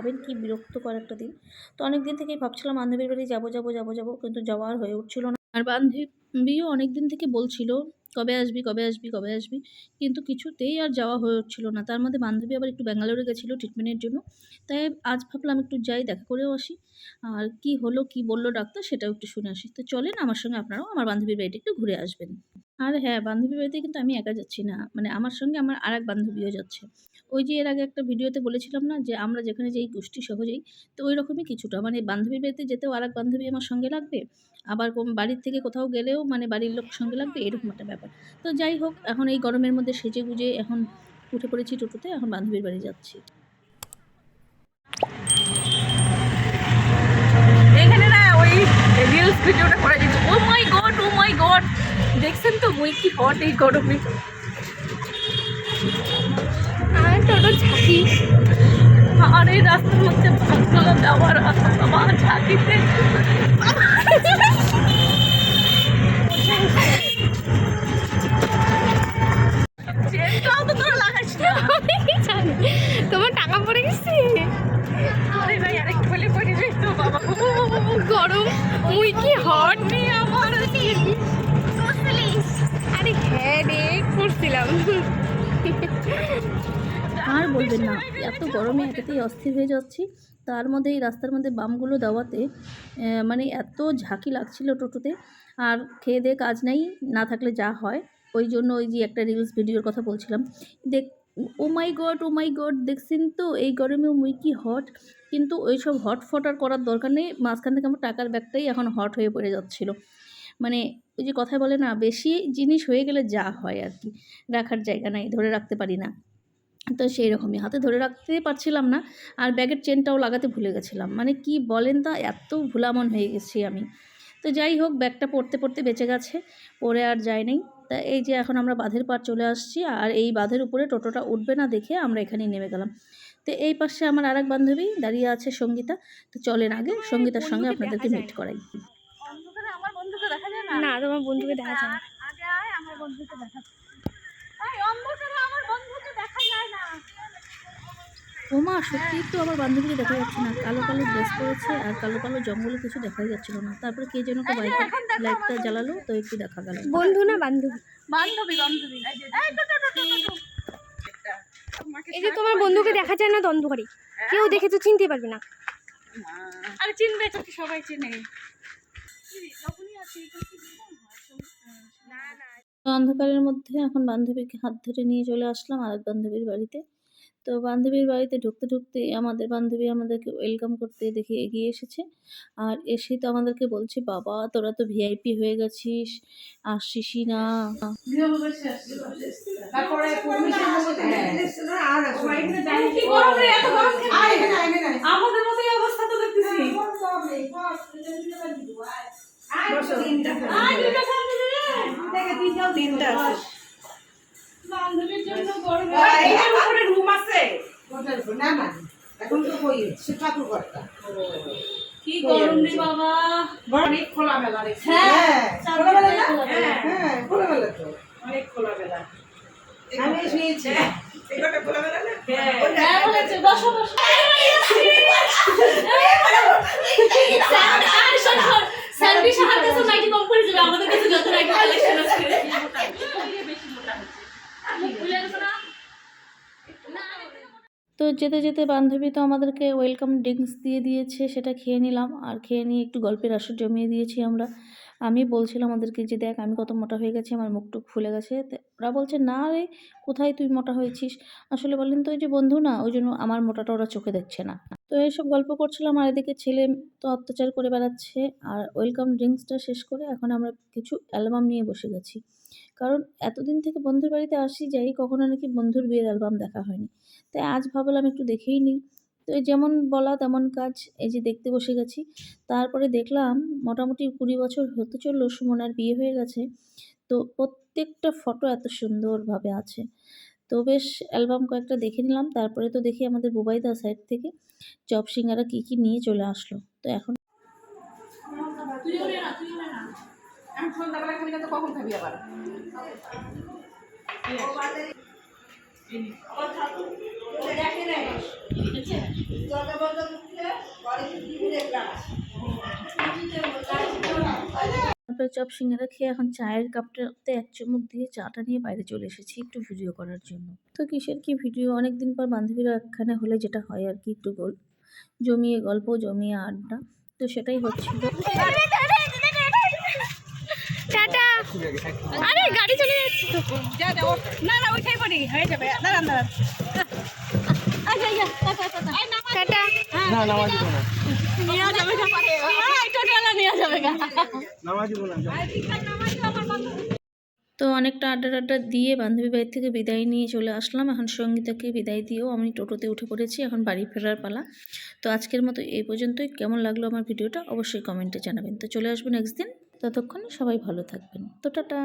ভাবেন কি বিরক্তকর একটা দিন। তো অনেক দিন থেকেই ভাবছিলাম বান্ধবীর বাড়ি যাবো যাবো যাবো যাবো, কিন্তু যাওয়া আর হয়ে উঠছিল না। আর বান্ধবীও অনেক দিন থেকে বলছিল কবে আসবি কবে আসবি কবে আসবি, কিন্তু কিছুতেই আর যাওয়া হয়ে উঠছিল না। তার মধ্যে বান্ধবী আবার একটু ব্যাঙ্গালোরে গেছিলো ট্রিটমেন্টের জন্য, তাই আজ ভাবলাম একটু যাই, দেখা করেও আসি। আর কি হলো কি বললো ডাক্তার সেটাও একটু শুনে আসি। তো চলেন আমার সঙ্গে আপনারাও আমার বান্ধবীর বাড়িটা একটু ঘুরে আসবেন। আর হ্যাঁ, বান্ধবীর বাড়িতে কিন্তু আমি একা যাচ্ছি না, মানে আমার সঙ্গে আমার আরেক বান্ধবীও যাচ্ছে। ওই যে এর আগে একটা ভিডিওতে বলেছিলাম না যে আমরা যেখানে যাই গোষ্ঠী সহজেই, তো ওই রকমই কিছুটা, মানে বান্ধবীর বাড়িতে যেতেও আরেক বান্ধবী আমার সঙ্গে লাগবে, আবার বাড়ির থেকে কোথাও গেলেও মানে বাড়ির লোক সঙ্গে লাগবে, এরকম একটা ব্যাপার। তো যাই হোক, এখন এই গরমের মধ্যে সেজে গুজে এখন উঠে পড়েছি টোটোতে, এখন বান্ধবীর বাড়ি যাচ্ছি। এখানে না ওই রিলস ভিডিওটা করে দিচ্ছি। ও মাই গড দেখছেন তো মুই কি হট এই গরমে। আর টোটো ঝাঁকি, আর এই রাস্তার মধ্যে ভাগগুলো দেওয়ার আমার ঝাঁকিতে চেনটাও তো তোরা লাগাইস না। তোমার টাকা পড়ে গেছে। আরে ভাই আরে খুলে পড়ে যাই তো বাবা, গরম মুই কি হট নেই আমার। আরে হ্যাঁ রে করছিলাম। আর বলবেন না, এত গরমে একেতেই অস্থির হয়ে যাচ্ছি, তার মধ্যে এই রাস্তার মধ্যে বামগুলো দেওয়াতে মানে এত ঝাঁকি লাগছিল টোটোতে। আর খেয়ে দিয়ে কাজ নাই, না থাকলে যা হয়, ওই জন্য ওই যে একটা রিলস ভিডিওর কথা বলছিলাম দেখ। ও মাই গড দেখছেন তো এই গরমে মুই কি হট, কিন্তু ওই সব হট ফট আর করার দরকার নেই। মাঝখান থেকে আমার টাকার ব্যাগটাই এখন হট হয়ে পড়ে যাচ্ছিলো। মানে ওই যে কথায় বলে না, বেশি জিনিস হয়ে গেলে যা হয় আর কি, রাখার জায়গা নাই, ধরে রাখতে পারি না। তো সেই রকমই হাতে ধরে রাখতে পারছিলাম না, আর ব্যাগের চেনটাও লাগাতে ভুলে গেছিলাম। মানে কি বলেন, তা এত ভুলামন হয়ে গেছি আমি। তো যাই হোক, ব্যাগটা পড়তে পড়তে বেঁচে গেছে, পরে আর যায় নাই। তা এই যে এখন আমরা বাঁধের পাড় চলে আসছি, আর এই বাঁধের উপরে টোটোটা উঠবে না দেখে আমরা এখানেই নেমে গেলাম। তো এই পাশে আমার আরেক বান্ধবী দাঁড়িয়ে আছে, সঙ্গীতা। তো চলেন আগে সঙ্গীতার সঙ্গে আপনাদেরকে মিট করাই। অন্ধকারে আমার বন্ধুকে দেখা যায় না। না তোমার বন্ধুকে দেখা যায় না। আগে আয় আমার বন্ধুকে দেখা। এই অন্ধকারে আমার বন্ধুকে দেখা যায় না। ওমা, সত্যি তো আমার বান্ধবীকে দেখা যাচ্ছে না, কালো কালো ড্রেস পরেছে আর কালো কালো জঙ্গলে কিছু দেখাই যাচ্ছিল না। তারপরে কে যেন একটা বাইকে লাইটটা জ্বালালো, তো একটু দেখা গেল। বন্ধু না বান্ধবী? বান্ধবী বান্ধবী। এই তো তো তো তো। এই যে তোমার বন্ধুকে দেখা যায় না তো অন্ধকারে, কেউ দেখে তো চিনতে পারবে না। আরে চিনবে তো, সবাই চিনে। যখনই আসি না না। তো অন্ধকারের মধ্যে এখন বান্ধবীকে হাত ধরে নিয়ে চলে আসলাম আরেক বান্ধবীর বাড়িতে। তো বান্ধবীর বাড়িতে ঢুকতে ঢুকতে আমাদের বান্ধবী আমাদেরকে ওয়েলকাম করতে দেখে এগিয়ে এসেছে। আর এসেই তো আমাদেরকে বলছে, বাবা তোরা তো ভিআইপি হয়ে গেছিস, আসছিসই না। আমাদের মতোই অবস্থা তো দেখতেছি। বান্ধবীর জন্য রুম আছে না না, এখন তো কই সে ঠাকুর ঘরটা কি গরম রে বাবা। অনেক খোলামেলা রে। হ্যাঁ খোলামেলা না? হ্যাঁ হ্যাঁ খোলামেলা তো অনেক খোলামেলা। আমি শুয়েছি এটা খোলামেলা না? হ্যাঁ বলেছে, বসো বসো। সার্ভিস হাতে তো নাইটি কম করে যাবে, আমাদের কাছে যত নাইটি কালেকশন আছে বেশি মোটা হচ্ছে। আমি ভুলে গেছ না। তো যেতে যেতে বান্ধবী তো আমাদেরকে ওয়েলকাম ড্রিঙ্কস দিয়ে দিয়েছে, সেটা খেয়ে নিলাম। আর খেয়ে নিয়ে একটু গল্পের আসর জমিয়ে দিয়েছি আমরা। আমি বলছিলাম ওদেরকে যে দেখ আমি কত মোটা হয়ে গেছি, আমার মুখ টুক ফুলে গেছে। তো ওরা বলছে, না রে কোথায় তুই মোটা হয়েছিস। আসলে বলেন তো, ওই যে বন্ধু না, ওই জন্য আমার মোটাটা ওরা চোখে দেখছে না। তো এইসব গল্প করছিলাম, আর এদিকে ছেলে তো অত্যাচার করে বেড়াচ্ছে। আর ওয়েলকাম ড্রিঙ্কসটা শেষ করে এখন আমরা কিছু অ্যালবাম নিয়ে বসে গেছি, কারণ এতদিন থেকে বন্ধুর বাড়িতে আসি যাই, কখনো নাকি বন্ধুর বিয়ের অ্যালবাম দেখা হয়নি। তাই আজ ভাবলাম একটু দেখেই নিই। তো এই যেমন বলা তেমন কাজ, এই যে দেখতে বসে গেছি। তারপরে দেখলাম মোটামুটি 20 বছর হতে চললো সুমনার বিয়ে হয়ে গেছে। তো প্রত্যেকটা ফটো এত সুন্দরভাবে আছে। তো বেশ অ্যালবাম কয়েকটা দেখে নিলাম। তারপরে তো দেখি আমাদের বুবাইদা সাইড থেকে চপ সিঙ্গারা কী কী নিয়ে চলে আসলো। তো এখন তুইও নে না, এখন সন্ধ্যাবেলা খাবি না তো কখন খাবি আবার? তারপরে চপ সিঙ্গারা খেয়ে এখন চায়ের কাপটাতে এক চুমুক দিয়ে চাটা নিয়ে বাইরে চলে এসেছি একটু ভিডিও করার জন্য। তো কিসের কি ভিডিও, অনেকদিন পর বান্ধবীরা একখানে হলে যেটা হয় আর কি, একটু জমিয়ে গল্প, জমিয়ে আড্ডা, তো সেটাই হচ্ছিল। টাটা। আরে গাড়ি চলে যাচ্ছে তো। না না ওইটাই পড়ি হয়ে যাবে দাঁড়ান দাঁড়ান টাটা। না নামাজ দিব না নেওয়া যাবে না টোটালা নেওয়া যাবে না নামাজ দিব না তো অনেকটা আড্ডা দিয়ে বান্ধবী বাড়ি থেকে বিদায় নিয়ে চলে আসলাম। এখন সঙ্গীতাকে বিদায় দিয়েও আমি টোটোতে উঠে পড়েছি, এখন বাড়ি ফেরার পালা। তো আজকের মতো এই পর্যন্তই। কেমন লাগলো আমার ভিডিওটা অবশ্যই কমেন্টে জানাবেন। তো চলে আসবো নেক্সট দিন, ততক্ষণ সবাই ভালো থাকবেন। তো টাটা।